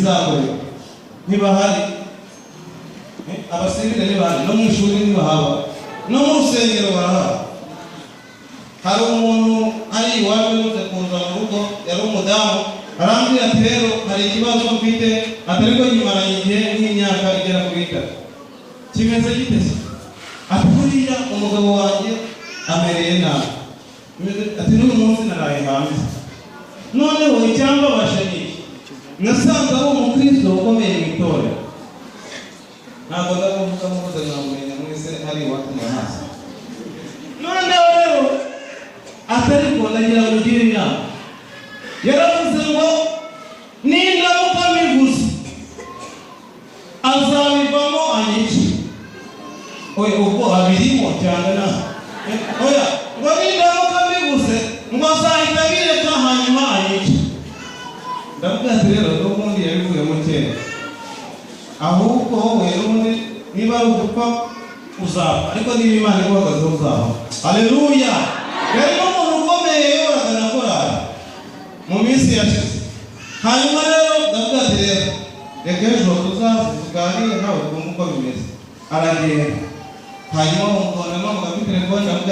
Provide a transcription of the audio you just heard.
bizakorera ntibahari abasivile ntibahari no mu ishuri ntibahaba no mu rusengero barahari hari umuntu ari iwawe uze kuza mu rugo yari umudamu arambwira ati rero hari ikibazo mfite atariko nyimaranye igihe nk'imyaka igera kuri 3 kimeze gite se ati buriya umugabo wanjye amereye nabi ati n'uyu munsi naraye hanze noneho icyamba bashani nasanze ari umukristo ukomeye mu itorero ntabwo ndavuga mu buzima bw'umenya mwese ari iwacu mu hasi noneho rero atariko ndagira ngo ugire inama yaravuze ngo nindamuka mbivuze azabivamo anyice oya ubwo abirimo cyane na oya ngo nindamuka mbivuze ngo azahita bireka hanyuma anyice ndavuga ati rero n'ubundi yabivuyemo kera ahubwo wowe n'ubundi niba ari ugupfa uzapfa ariko niba Imana iguhagazeho uzapfa haleluya rero umuntu ukomeye yoraga na korari mu minsi yashize hanyuma rero ndavuga ati rero reka ejo tuzaganire nawe twumve uko bimeze aragenda hanyuma umukobwa mu telefone